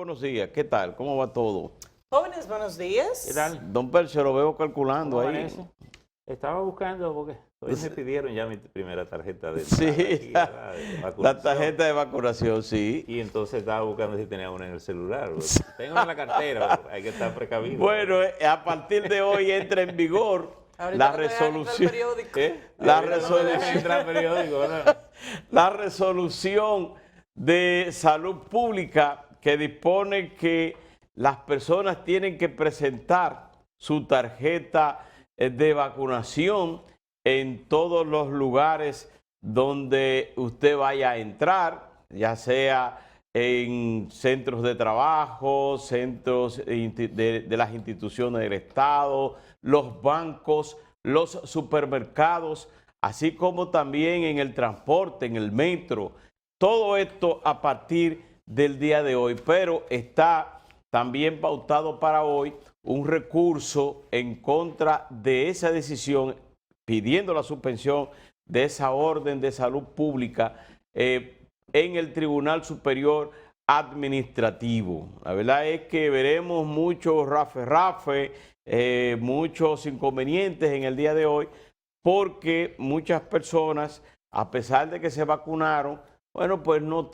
buenos días. ¿Qué tal? ¿Cómo va todo? Jóvenes, buenos días. ¿Qué tal? Don Percio, lo veo calculando ¿Cómo ahí. amanece? Estaba buscando porque hoy me pidieron ya mi primera tarjeta de Sí, entrada aquí, ¿verdad? De la vacunación. tarjeta de vacunación, sí. Y entonces estaba buscando si tenía una en el celular. Tengo en la cartera, pero hay que estar precavido. Bueno, a partir de hoy entra en vigor Ahorita la no te dejan entrar al resolución. periódico. La Ahorita no me dejan resolución. entrar al periódico, ¿verdad? La resolución de salud pública que dispone que las personas tienen que presentar su tarjeta de vacunación en todos los lugares donde usted vaya a entrar, ya sea en centros de trabajo, centros de las instituciones del Estado, los bancos, los supermercados, así como también en el transporte, en el metro. Todo esto a partir del día de hoy, pero está también pautado para hoy un recurso en contra de esa decisión, pidiendo la suspensión de esa orden de salud pública en el Tribunal Superior Administrativo. La verdad es que veremos muchos rafe, muchos inconvenientes en el día de hoy, porque muchas personas, a pesar de que se vacunaron, bueno, pues no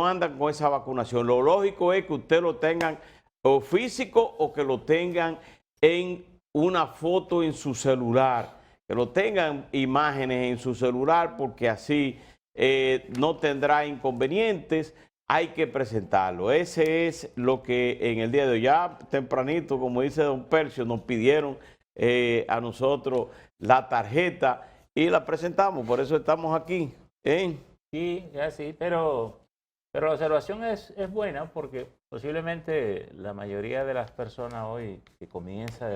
andan con esa vacunación. Lo lógico es que usted lo tengan o físico o que lo tengan en una foto en su celular, que lo tengan imágenes en su celular, porque así no tendrá inconvenientes. Hay que presentarlo. Ese es lo que en el día de hoy, ya tempranito, como dice don Percio, nos pidieron a nosotros la tarjeta y la presentamos, por eso estamos aquí. Sí, ya sí, pero la observación es buena porque posiblemente la mayoría de las personas hoy que comienza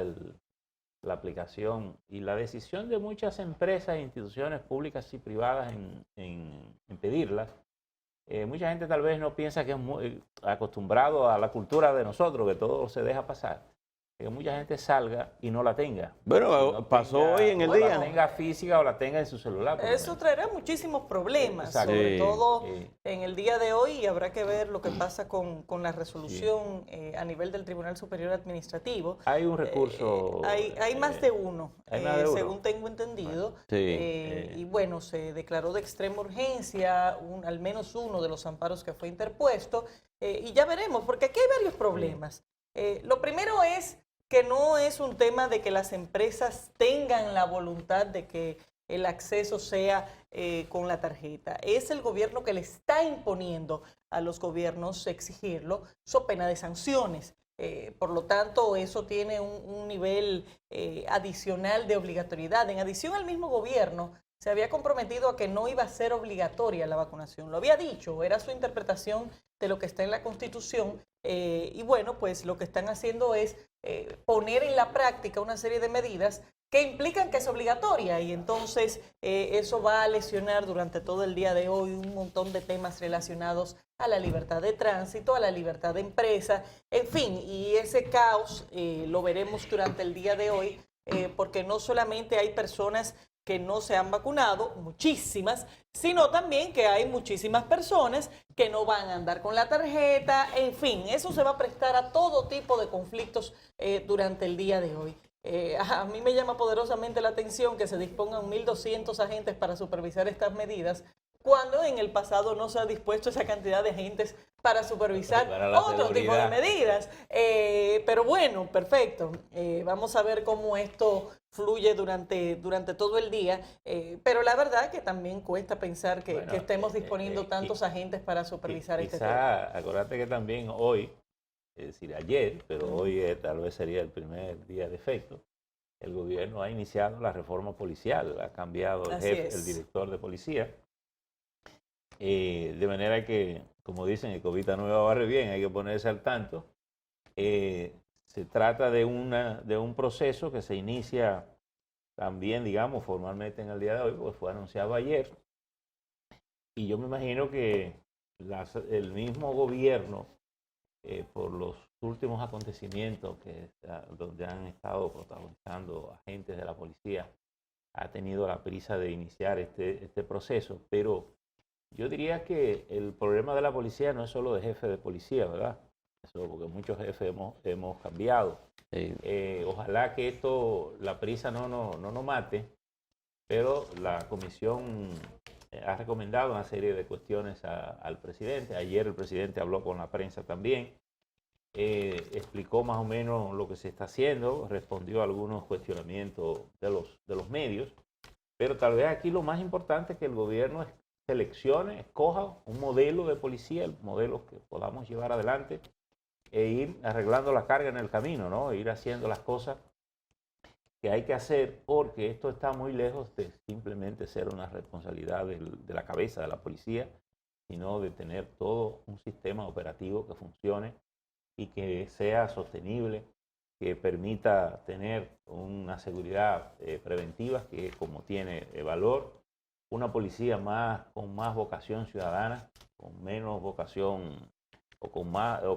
la aplicación y la decisión de muchas empresas e instituciones públicas y privadas en pedirlas, mucha gente tal vez no piensa que es muy acostumbrado a la cultura de nosotros, que todo se deja pasar. Que mucha gente salga y no la tenga. Bueno, no pasó tenga, hoy en el o día. la tenga física o la tenga en su celular. Eso traerá muchísimos problemas, Exacto. sobre Sí, todo sí. en el día de hoy, y habrá que ver lo que pasa con la resolución a nivel del Tribunal Superior Administrativo. Hay un recurso. Hay más de uno, hay más de uno. según tengo entendido. Sí. Y bueno, se declaró de extrema urgencia al menos uno de los amparos que fue interpuesto. Y ya veremos, porque aquí hay varios problemas. Lo primero es que no es un tema de que las empresas tengan la voluntad de que el acceso sea con la tarjeta. Es el gobierno que le está imponiendo a los gobiernos exigirlo, so pena de sanciones. Por lo tanto, eso tiene un nivel adicional de obligatoriedad. En adición, al mismo gobierno se había comprometido a que no iba a ser obligatoria la vacunación. Lo había dicho, era su interpretación de lo que está en la Constitución. Y bueno, pues lo que están haciendo es poner en la práctica una serie de medidas que implican que es obligatoria, y entonces eso va a lesionar durante todo el día de hoy un montón de temas relacionados a la libertad de tránsito, a la libertad de empresa, en fin, y ese caos lo veremos durante el día de hoy, porque no solamente hay personas que no se han vacunado, muchísimas, sino también que hay muchísimas personas que no van a andar con la tarjeta, en fin, eso se va a prestar a todo tipo de conflictos durante el día de hoy. A mí me llama poderosamente la atención que se dispongan 1.200 agentes para supervisar estas medidas, cuando en el pasado no se ha dispuesto esa cantidad de agentes para supervisar otro tipo de medidas. Pero bueno, perfecto. Vamos a ver cómo esto fluye durante todo el día. Pero la verdad que también cuesta pensar que estemos disponiendo tantos agentes para supervisar este tema. Acuérdate que también hoy, es decir, ayer, pero hoy tal vez sería el primer día de efecto, el gobierno ha iniciado la reforma policial, ha cambiado el director de policía. De manera que, como dicen, el cobita nueva barre bien, hay que ponerse al tanto. Se trata de un proceso que se inicia también, digamos, formalmente en el día de hoy, porque fue anunciado ayer. Y yo me imagino que el mismo gobierno, por los últimos acontecimientos donde han estado protagonizando agentes de la policía, ha tenido la prisa de iniciar este proceso, pero yo diría que el problema de la policía no es solo de jefe de policía, ¿verdad? Eso, porque muchos jefes hemos cambiado. Sí. Ojalá que la prisa no nos mate, pero la comisión ha recomendado una serie de cuestiones al presidente. Ayer el presidente habló con la prensa también, explicó más o menos lo que se está haciendo, respondió a algunos cuestionamientos de los medios, pero tal vez aquí lo más importante es que el gobierno seleccione, escoja un modelo de policía, el modelo que podamos llevar adelante e ir arreglando la carga en el camino, ¿no? Ir haciendo las cosas que hay que hacer, porque esto está muy lejos de simplemente ser una responsabilidad de la cabeza de la policía, sino de tener todo un sistema operativo que funcione y que sea sostenible, que permita tener una seguridad preventiva que como tiene valor, una policía con más vocación ciudadana, con menos vocación o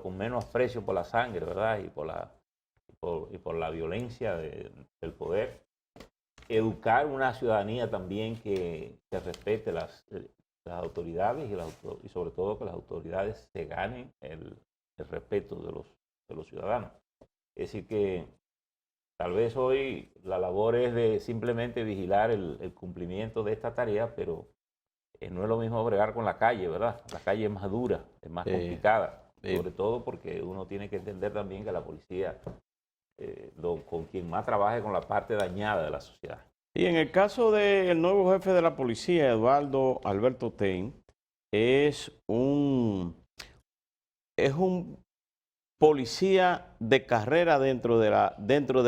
con menos aprecio por la sangre, ¿verdad? Y por la violencia del poder. Educar una ciudadanía también que respete las autoridades y sobre todo que las autoridades se ganen el respeto de los ciudadanos. Es decir que tal vez hoy la labor es de simplemente vigilar el cumplimiento de esta tarea, pero no es lo mismo bregar con la calle, ¿verdad? La calle es más dura, es más complicada, sobre todo porque uno tiene que entender también que la policía, con quien más trabaje con la parte dañada de la sociedad. Y en el caso del nuevo jefe de la policía, Eduardo Alberto Ten, es un policía de carrera dentro de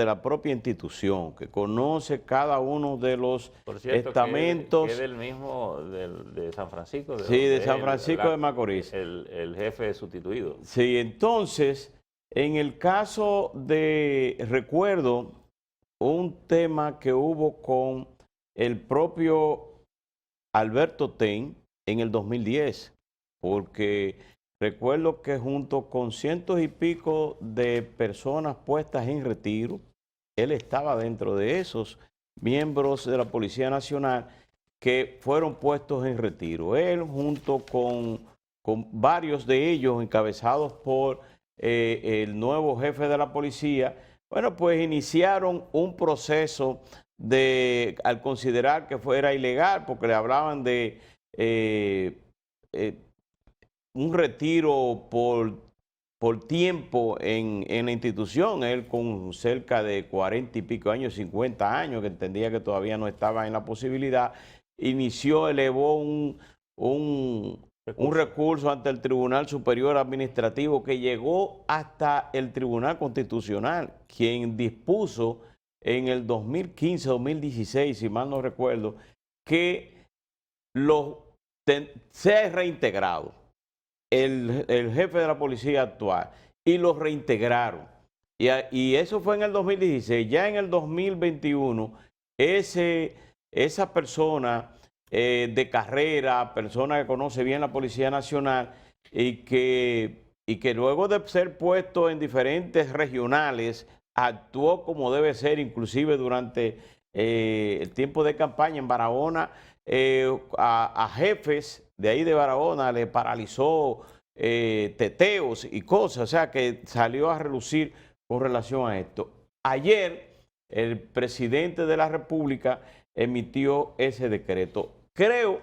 la propia institución, que conoce cada uno de los Por cierto, estamentos. Que es del mismo de San Francisco. Sí, de San Francisco de Macorís. El jefe sustituido. Sí, entonces, en el caso recuerdo un tema que hubo con el propio Alberto Ten en el 2010, porque recuerdo que junto con cientos y pico de personas puestas en retiro, él estaba dentro de esos miembros de la Policía Nacional que fueron puestos en retiro. Él junto con varios de ellos encabezados por el nuevo jefe de la policía, bueno, pues iniciaron un proceso al considerar que fuera ilegal, porque le hablaban de un retiro por tiempo en la institución, él con cerca de 40 y pico años, 50 años, que entendía que todavía no estaba en la posibilidad, elevó un recurso ante el Tribunal Superior Administrativo que llegó hasta el Tribunal Constitucional, quien dispuso en el 2015-2016, si mal no recuerdo, que sea reintegrado el jefe de la policía actual, y los reintegraron. Y eso fue en el 2016. Ya en el 2021, esa persona de carrera, persona que conoce bien la Policía Nacional y que luego de ser puesto en diferentes regionales, actuó como debe ser, inclusive durante el tiempo de campaña en Barahona, a jefes de ahí de Barahona le paralizó teteos y cosas, o sea que salió a relucir con relación a esto. Ayer el presidente de la República emitió ese decreto. Creo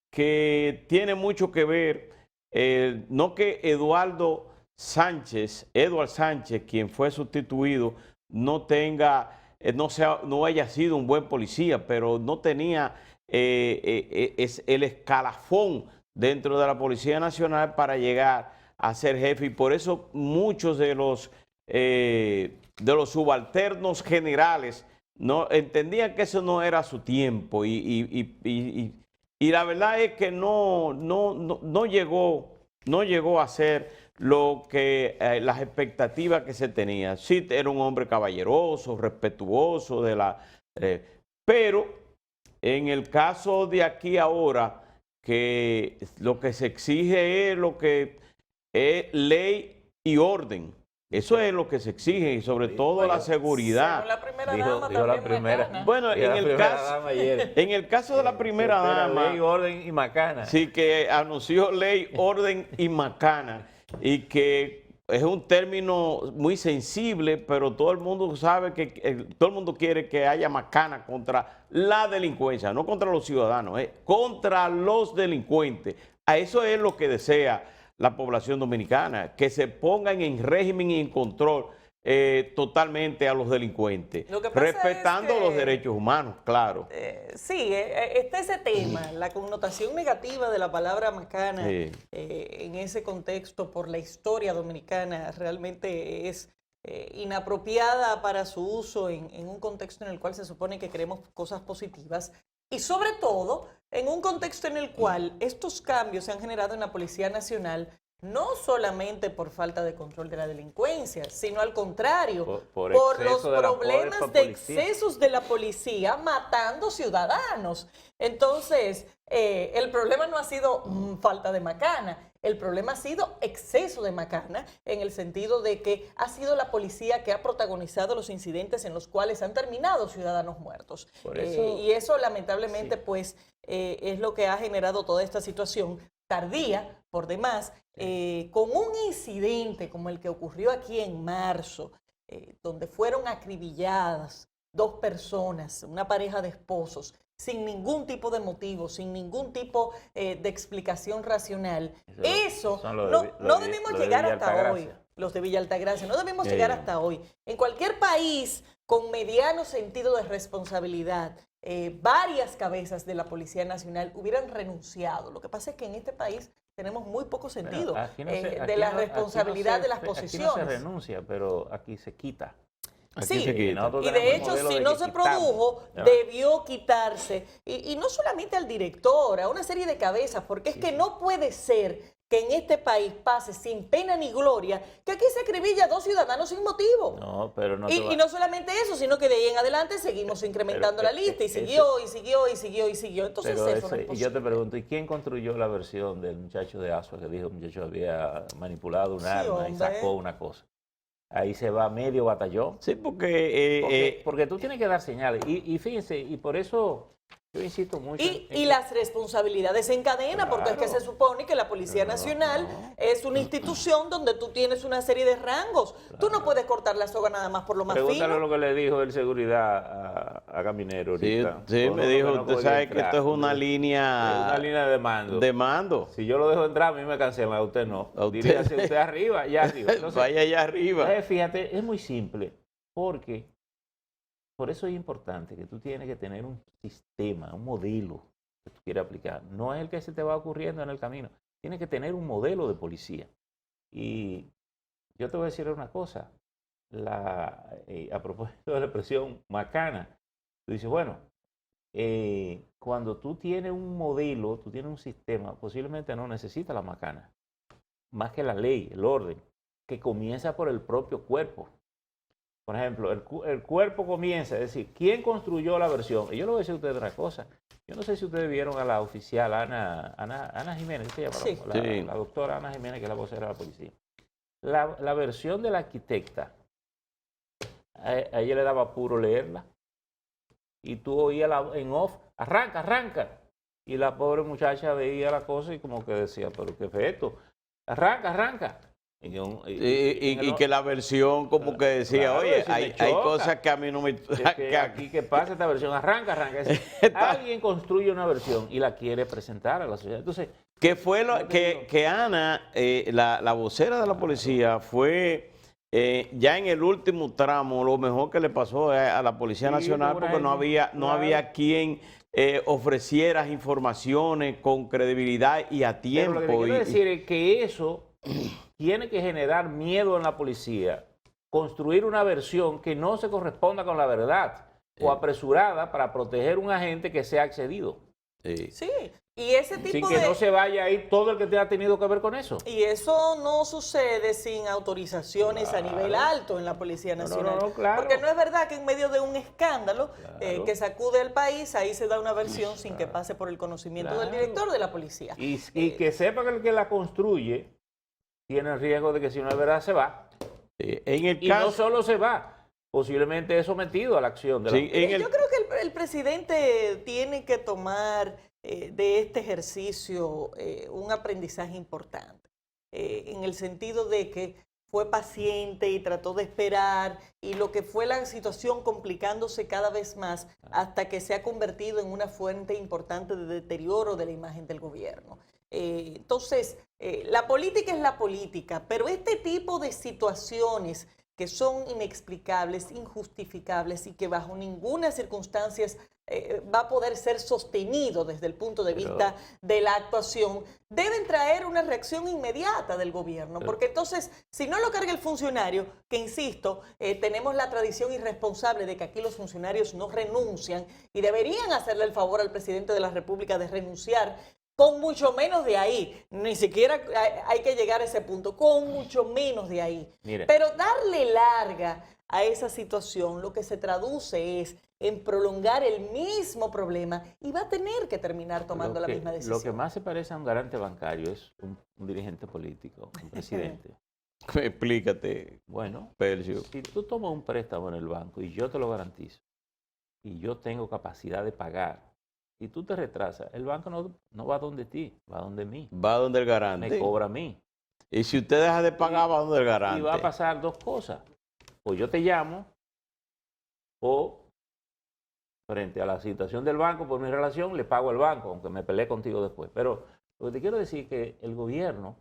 que tiene mucho que ver, no que Eduardo Sánchez, quien fue sustituido, no haya sido un buen policía, pero no tenía el escalafón dentro de la Policía Nacional para llegar a ser jefe, y por eso muchos de los subalternos generales no entendían que eso no era su tiempo, y la verdad es que no llegó a ser lo que las expectativas que se tenían. Sí, era un hombre caballeroso, respetuoso pero en el caso de aquí ahora, que lo que se exige es lo que es ley y orden. Eso es lo que se exige, y sobre todo la seguridad. Según la primera dama Dijo la también primera. Macana. Bueno, en el caso de la primera dama, ley, orden y macana. sí, que anunció ley, orden y macana, y que es un término muy sensible, pero todo el mundo sabe que todo el mundo quiere que haya macana contra la delincuencia, no contra los ciudadanos, contra los delincuentes. A eso es lo que desea la población dominicana, que se pongan en régimen y en control totalmente a los delincuentes, Lo que pasa respetando es que, los derechos humanos, claro. Sí, está ese tema, la connotación negativa de la palabra macana Sí. en ese contexto por la historia dominicana realmente es inapropiada para su uso en un contexto en el cual se supone que queremos cosas positivas y sobre todo en un contexto en el cual estos cambios se han generado en la Policía Nacional no solamente por falta de control de la delincuencia, sino al contrario, por los problemas de excesos de la policía matando ciudadanos. Entonces, el problema no ha sido falta de macana, el problema ha sido exceso de macana, en el sentido de que ha sido la policía que ha protagonizado los incidentes en los cuales han terminado ciudadanos muertos. Y eso lamentablemente pues es lo que ha generado toda esta situación tardía, por demás, con un incidente como el que ocurrió aquí en marzo, donde fueron acribilladas 2 personas, una pareja de esposos, sin ningún tipo de motivo, sin ningún tipo de explicación racional. Eso no debemos llegar hasta hoy. Los de Villa Altagracia, no debemos llegar hasta hoy. En cualquier país con mediano sentido de responsabilidad, varias cabezas de la Policía Nacional hubieran renunciado. Lo que pasa es que en este país tenemos muy poco sentido de la responsabilidad de las posiciones. Aquí no se renuncia, pero aquí se quita. Sí, y de hecho, si no se produjo, debió quitarse. Y no solamente al director, a una serie de cabezas, porque es que no puede ser que en este país pase sin pena ni gloria que aquí se acribilla a 2 ciudadanos sin motivo. No, pero no y no solamente eso, sino que de ahí en adelante seguimos incrementando la lista y siguió, y siguió, y siguió, y siguió. Entonces eso no es posible. Y yo te pregunto, ¿y quién construyó la versión del muchacho de Asua que dijo que el muchacho había manipulado un arma y sacó una cosa? Ahí se va medio batallón. Sí, porque tú tienes que dar señales. Y fíjense, y por eso yo insisto mucho. Y las responsabilidades se encadenan, porque es que se supone que la Policía Nacional es una institución donde tú tienes una serie de rangos. Tú no puedes cortar la soga nada más por lo más Pregúntale fino. lo que le dijo el seguridad a Caminero ahorita. Sí, me dijo, usted sabe que esto es una línea... Una línea de mando. De mando. Si yo lo dejo entrar, a mí me cancelan, a usted no. Diríase usted arriba, allá arriba. Entonces, vaya allá arriba. Fíjate, es muy simple, porque por eso es importante que tú tienes que tener un sistema, un modelo que tú quieras aplicar. No es el que se te va ocurriendo en el camino. Tienes que tener un modelo de policía. Y yo te voy a decir una cosa. A propósito de la expresión macana, tú dices, bueno, cuando tú tienes un modelo, tú tienes un sistema, posiblemente no necesitas la macana. Más que la ley, el orden, que comienza por el propio cuerpo. Por ejemplo, el cuerpo comienza, es decir, ¿quién construyó la versión? Y yo le voy a decir a ustedes una cosa. Yo no sé si ustedes vieron a la oficial Ana Jiménez, ¿qué se llama? Sí. La doctora Ana Jiménez, que es la vocera de la policía. La versión de la arquitecta, a ella le daba puro leerla. Y tú oías en off, arranca. Y la pobre muchacha veía la cosa y como que decía, pero ¿qué fue esto? Arranca. Y que la versión como que decía, claro, oye, si hay cosas que a mí no me... Aquí que pasa esta versión, arranca. Es decir, alguien construye una versión y la quiere presentar a la sociedad. Entonces, que fue lo que Ana, la vocera de la policía, fue ya en el último tramo lo mejor que le pasó a la Policía Nacional, porque no había quien ofreciera informaciones con credibilidad y a tiempo. Pero lo que quiero decir es que eso tiene que generar miedo en la policía, construir una versión que no se corresponda con la verdad o apresurada para proteger a un agente que sea accedido. Sí, y ese tipo sin que no se vaya ahí todo el que te ha tenido que ver con eso. Y eso no sucede sin autorizaciones a nivel alto en la Policía Nacional. Claro. Porque no es verdad que en medio de un escándalo que sacude al país, ahí se da una versión sin que pase por el conocimiento del director de la policía. Y que sepa que el que la construye tiene el riesgo de que si no es verdad se va. No solo se va, posiblemente es sometido a la acción de la policía. Yo creo que el presidente tiene que tomar de este ejercicio un aprendizaje importante, en el sentido de que fue paciente y trató de esperar, y lo que fue la situación complicándose cada vez más hasta que se ha convertido en una fuente importante de deterioro de la imagen del gobierno. Entonces, la política es la política, pero este tipo de situaciones que son inexplicables, injustificables y que bajo ninguna circunstancia va a poder ser sostenido desde el punto de vista de la actuación, deben traer una reacción inmediata del gobierno, porque entonces, si no lo carga el funcionario, que insisto, tenemos la tradición irresponsable de que aquí los funcionarios no renuncian y deberían hacerle el favor al presidente de la República de renunciar, con mucho menos de ahí, ni siquiera hay que llegar a ese punto, con mucho menos de ahí. Mire. Pero darle larga a esa situación lo que se traduce es en prolongar el mismo problema y va a tener que terminar tomando la misma decisión. Lo que más se parece a un garante bancario es un dirigente político, un presidente. Explícate, Bueno, Percio. si tú tomas un préstamo en el banco y yo te lo garantizo, y yo tengo capacidad de pagar, y tú te retrasas, el banco no va donde ti, va donde mí. Va donde el garante. Me cobra a mí. Y si usted deja de pagar, va donde el garante. Y va a pasar dos cosas. O yo te llamo, o frente a la situación del banco por mi relación, le pago al banco, aunque me peleé contigo después. Pero lo que te quiero decir es que el gobierno,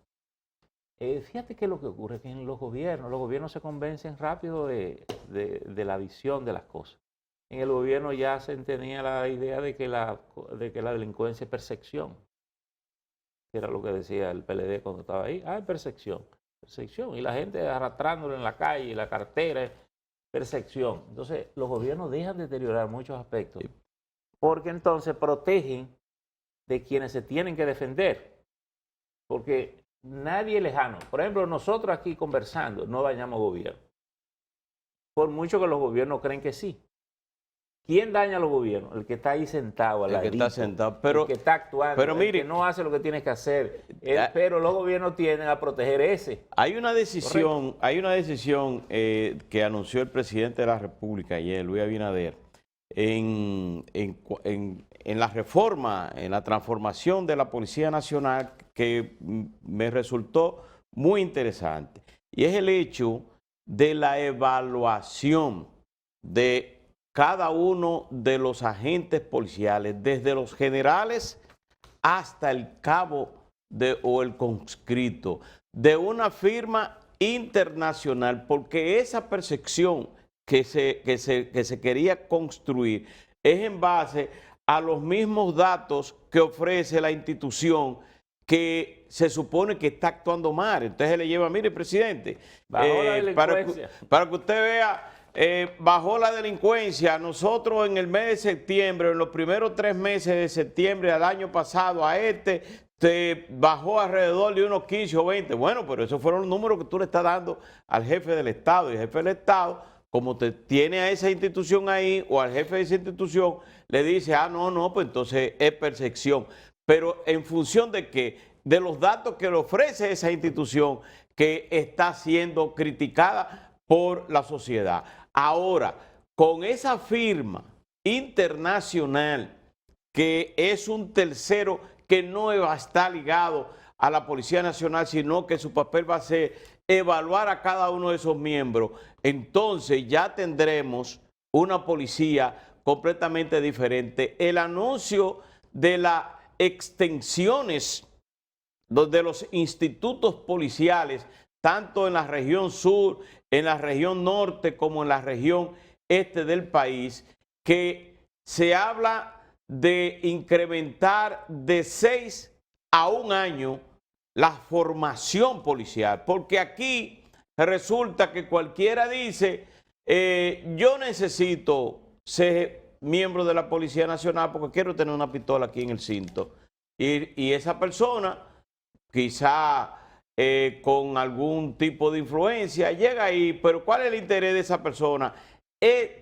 fíjate que lo que ocurre es que en los gobiernos se convencen rápido de la visión de las cosas. En el gobierno ya se tenía la idea de que la delincuencia es percepción, que era lo que decía el PLD cuando estaba ahí. Es percepción. Y la gente arrastrándolo en la calle, la cartera, percepción. Entonces, los gobiernos dejan de deteriorar muchos aspectos, porque entonces protegen de quienes se tienen que defender. Porque nadie lejano, por ejemplo, nosotros aquí conversando, no dañamos gobierno. Por mucho que los gobiernos creen que sí. ¿Quién daña a los gobiernos? El que está ahí sentado, al el que está sentado, pero, el que está actuando, pero mire, el que no hace lo que tiene que hacer. Pero los gobiernos tienden a proteger ese. Hay una decisión, que anunció el presidente de la República ayer, Luis Abinader, en la reforma, en la transformación de la Policía Nacional, que me resultó muy interesante. Y es el hecho de la evaluación de cada uno de los agentes policiales, desde los generales hasta el cabo o el conscripto, de una firma internacional, porque esa percepción que se quería construir es en base a los mismos datos que ofrece la institución que se supone que está actuando mal. Entonces le lleva, mire, presidente, para que usted vea, bajó la delincuencia. Nosotros en el mes de septiembre, en los primeros 3 meses de septiembre al año pasado, se bajó alrededor de unos 15 o 20. Bueno, pero esos fueron los números que tú le estás dando al jefe del Estado. Y el jefe del Estado, como te tiene a esa institución ahí, o al jefe de esa institución, le dice, no, pues entonces es percepción. Pero en función de qué, de los datos que le ofrece esa institución que está siendo criticada por la sociedad. Ahora, con esa firma internacional, que es un tercero que no va a estar ligado a la Policía Nacional, sino que su papel va a ser evaluar a cada uno de esos miembros, entonces ya tendremos una policía completamente diferente. El anuncio de las extensiones de los institutos policiales, tanto en la región sur, en la región norte, como en la región este del país, que se habla de incrementar de 6 a 1 año la formación policial, porque aquí resulta que cualquiera dice, yo necesito ser miembro de la Policía Nacional porque quiero tener una pistola aquí en el cinto, y esa persona quizá con algún tipo de influencia llega ahí, pero ¿cuál es el interés de esa persona?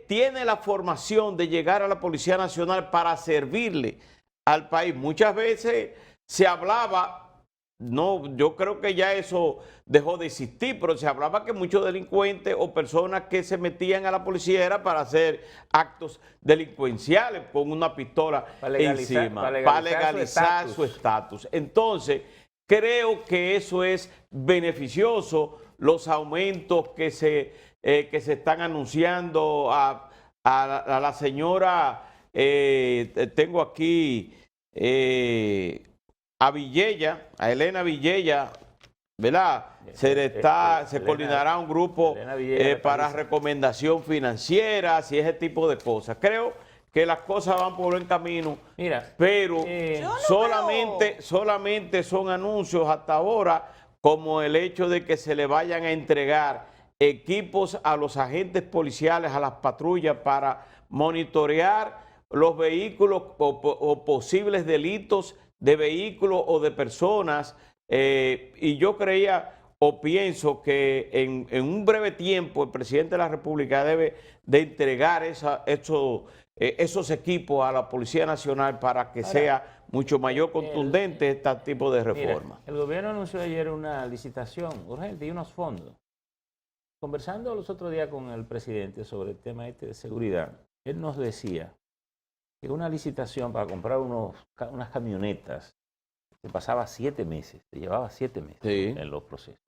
Tiene la formación de llegar a la Policía Nacional para servirle al país. Muchas veces se hablaba, no, yo creo que ya eso dejó de existir, pero se hablaba que muchos delincuentes o personas que se metían a la policía era para hacer actos delincuenciales con una pistola encima, para legalizar su estatus. Entonces, creo que eso es beneficioso los aumentos que se están anunciando a la señora, tengo aquí a Villella, a Elena Villella, ¿verdad? Se coordinará un grupo para recomendación financiera y ese tipo de cosas. Creo que las cosas van por buen camino, Mira, pero no solamente son anuncios hasta ahora, como el hecho de que se le vayan a entregar equipos a los agentes policiales, a las patrullas, para monitorear los vehículos o posibles delitos de vehículos o de personas. Y yo creía o pienso que en un breve tiempo el presidente de la República debe de entregar esos equipos a la Policía Nacional para que sea mucho mayor contundente este tipo de reforma. Mira, el gobierno anunció ayer una licitación urgente y unos fondos. Conversando los otros días con el presidente sobre el tema de seguridad, él nos decía que una licitación para comprar unas camionetas se pasaba 7 meses, se llevaba 7 meses en los procesos.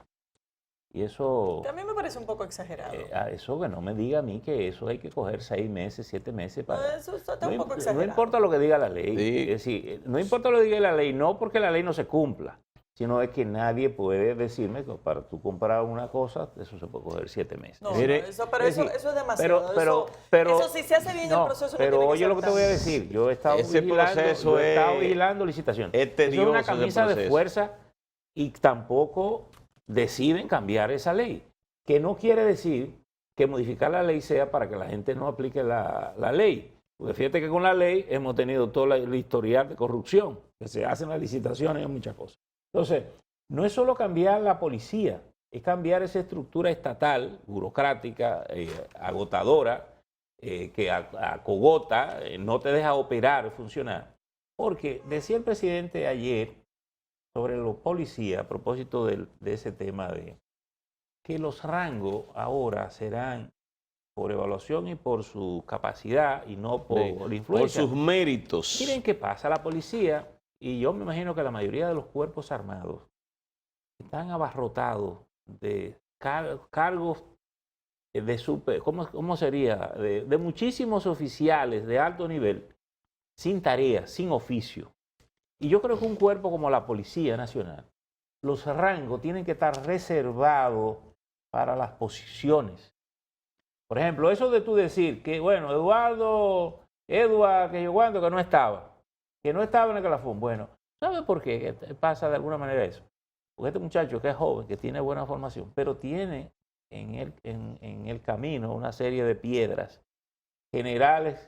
Y eso... También me parece un poco exagerado. Eso que no me diga a mí que eso hay que coger 6 meses, 7 meses para... Eso está un poco exagerado. No importa lo que diga la ley. Sí. Es decir, no importa lo que diga la ley, no porque la ley no se cumpla, sino es que nadie puede decirme que para tú comprar una cosa, eso se puede coger 7 meses. No, Mire, eso es demasiado. Pero eso si se hace bien el proceso pero no tiene que oye ser lo que te voy a tanto. decir, yo he estado proceso vigilando licitaciones. es tedioso Es una ese camisa de proceso. fuerza y tampoco deciden cambiar esa ley. Que no quiere decir que modificar la ley sea para que la gente no aplique la ley. Porque fíjate que con la ley hemos tenido todo el historial de corrupción, que se hacen las licitaciones y muchas cosas. Entonces, no es solo cambiar la policía, es cambiar esa estructura estatal, burocrática, agotadora, que acogota, no te deja operar, funcionar. Porque decía el presidente ayer sobre los policías, a propósito de ese tema de que los rangos ahora serán por evaluación y por su capacidad y no por influencia. Por sus méritos. Miren qué pasa, la policía, y yo me imagino que la mayoría de los cuerpos armados están abarrotados de cargos de ¿cómo sería? De muchísimos oficiales de alto nivel, sin tareas, sin oficio. Y yo creo que un cuerpo como la Policía Nacional, los rangos tienen que estar reservados para las posiciones. Por ejemplo, eso de tú decir que, bueno, Edward, que yo cuando, que no estaba en el calafón. Bueno, ¿sabe por qué pasa de alguna manera eso? Porque este muchacho que es joven, que tiene buena formación, pero tiene en el camino una serie de piedras, generales,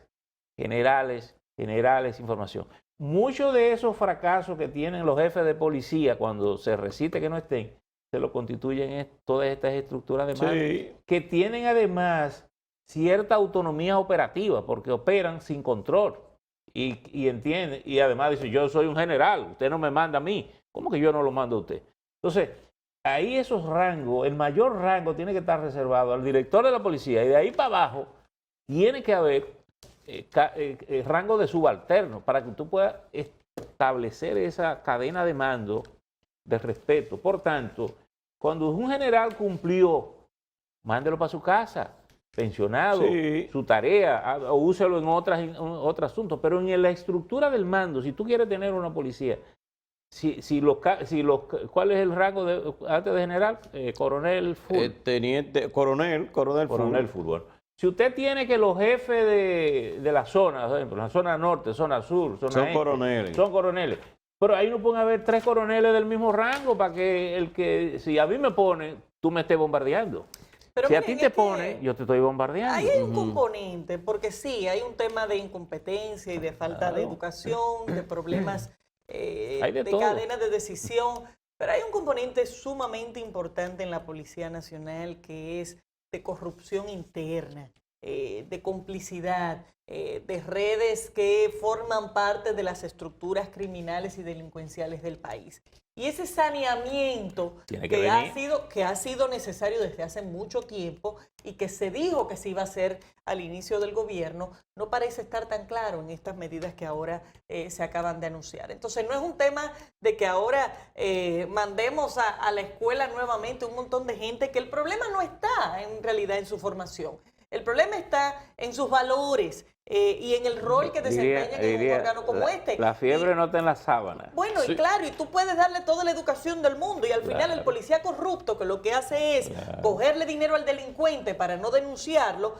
información. Muchos de esos fracasos que tienen los jefes de policía cuando se recite que no estén, se lo constituyen todas estas estructuras de mando, que tienen además cierta autonomía operativa, porque operan sin control y entienden, y además dicen, yo soy un general, usted no me manda a mí, ¿cómo que yo no lo mando a usted? Entonces, ahí esos rangos, el mayor rango tiene que estar reservado al director de la policía, y de ahí para abajo tiene que haber rango de subalterno para que tú puedas establecer esa cadena de mando de respeto. Por tanto, cuando un general cumplió, mándelo para su casa, pensionado, su tarea, o úselo en otros asuntos. Pero en la estructura del mando, si tú quieres tener una policía, ¿cuál es el rango antes de general? Coronel full. Teniente, coronel full. Si usted tiene que los jefes de la zona, por ejemplo, la zona norte, zona sur, zona este, son coroneles. Pero ahí no pueden haber 3 coroneles del mismo rango para que si a mí me pone, tú me estés bombardeando. Pero si a ti te pone, yo te estoy bombardeando. Ahí hay un componente, porque sí, hay un tema de incompetencia y de falta de educación, de problemas de cadenas de decisión, pero hay un componente sumamente importante en la Policía Nacional que es de corrupción interna, de complicidad, de redes que forman parte de las estructuras criminales y delincuenciales del país. y ese saneamiento Tiene que que ha sido necesario desde hace mucho tiempo y que se dijo que se iba a hacer al inicio del gobierno, no parece estar tan claro en estas medidas que ahora se acaban de anunciar. Entonces, no es un tema de que ahora mandemos a la escuela nuevamente un montón de gente, que el problema no está en realidad en su formación. El problema está en sus valores y en el rol que desempeñan en un órgano como este. La fiebre no está en la sábana. Bueno, sí. Y claro, y tú puedes darle toda la educación del mundo y al final el policía corrupto que lo que hace es cogerle dinero al delincuente para no denunciarlo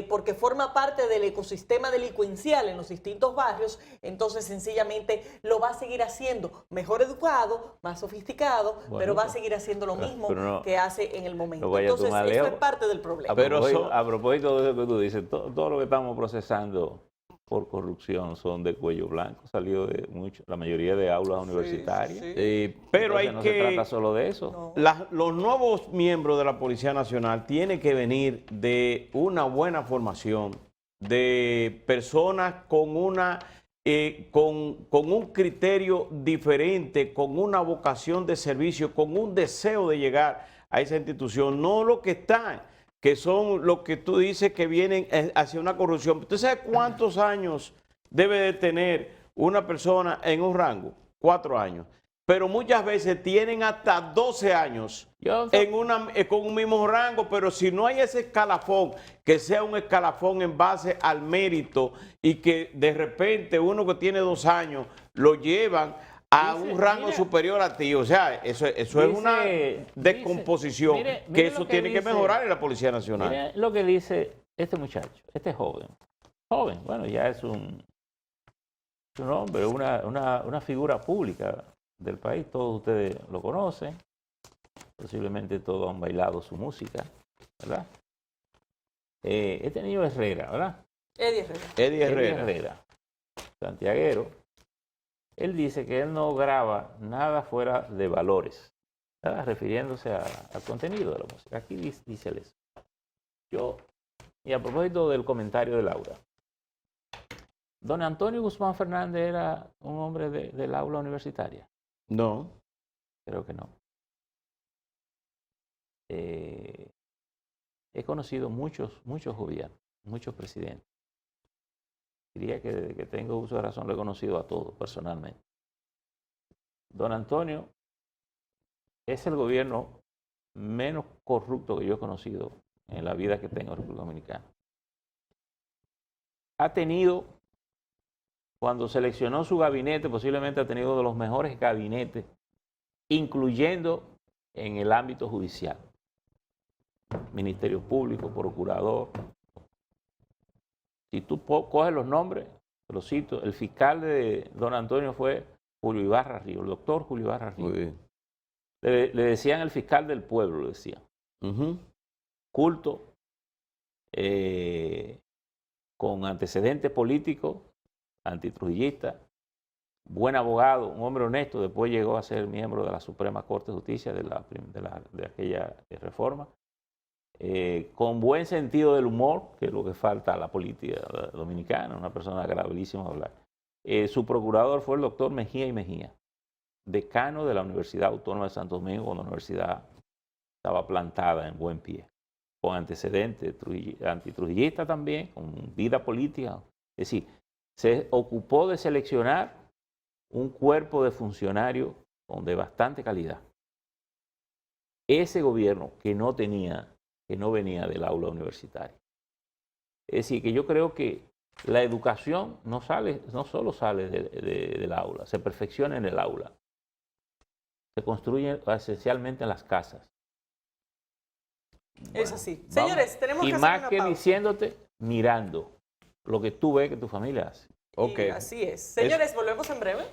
porque forma parte del ecosistema delincuencial en los distintos barrios, entonces sencillamente lo va a seguir haciendo mejor educado, más sofisticado, bueno, pero va a seguir haciendo lo mismo que hace en el momento. Entonces, eso es parte del problema. A propósito de eso que tú dices, todo lo que estamos procesando por corrupción son de cuello blanco, salió de mucho, la mayoría de aulas universitarias. Pero hay no que... se trata solo de eso. No. Los nuevos miembros de la Policía Nacional tienen que venir de una buena formación, de personas con una... con un criterio diferente, con una vocación de servicio, con un deseo de llegar a esa institución, no lo que están, que son lo que tú dices que vienen hacia una corrupción. ¿Tú sabes cuántos años debe de tener una persona en un rango? 4 años. Pero muchas veces tienen hasta 12 años con un mismo rango, pero si no hay ese escalafón, que sea un escalafón en base al mérito y que de repente uno que tiene 2 años lo llevan a un rango superior a ti. O sea, eso es una descomposición que eso tiene que mejorar en la Policía Nacional. Mire lo que dice este muchacho, este joven, bueno, ya es un hombre, una figura pública del país, todos ustedes lo conocen, posiblemente todos han bailado su música, ¿verdad? Este niño es Herrera, ¿verdad? Eddie Herrera, santiaguero. Él dice que él no graba nada fuera de valores, ¿verdad? Refiriéndose al contenido de la música. Aquí dice él eso. Y a propósito del comentario de Laura, don Antonio Guzmán Fernández era un hombre del aula universitaria. No. Creo que no. He conocido muchos gobiernos, muchos presidentes. Diría que desde que tengo uso de razón lo he conocido a todos personalmente. Don Antonio es el gobierno menos corrupto que yo he conocido en la vida que tengo en República Dominicana. Ha tenido, cuando seleccionó su gabinete, posiblemente ha tenido uno de los mejores gabinetes, incluyendo en el ámbito judicial. Ministerio Público, Procurador. Si tú coges los nombres, te los cito, el fiscal de don Antonio fue Julio Ibarra Río, el doctor Julio Ibarra Río. Muy bien. Le decían el fiscal del pueblo, le decían. Culto, con antecedentes políticos, antitrujillista, buen abogado, un hombre honesto, después llegó a ser miembro de la Suprema Corte de Justicia de aquella reforma. Con buen sentido del humor, que es lo que falta a la política dominicana, una persona agradabilísima a hablar. Su procurador fue el doctor Mejía y Mejía, decano de la Universidad Autónoma de Santo Domingo, cuando la universidad estaba plantada en buen pie, con antecedentes antitrujillistas también, con vida política. Es decir, se ocupó de seleccionar un cuerpo de funcionarios de bastante calidad. Ese gobierno que no venía del aula universitaria. Es decir, que yo creo que la educación no solo sale del aula, se perfecciona en el aula. Se construye esencialmente en las casas. Es así. Señores, tenemos que hacer una pausa. Y más que pausa. diciéndote, mirando lo que tú ves que tu familia hace. Okay. Así es. Señores, volvemos en breve.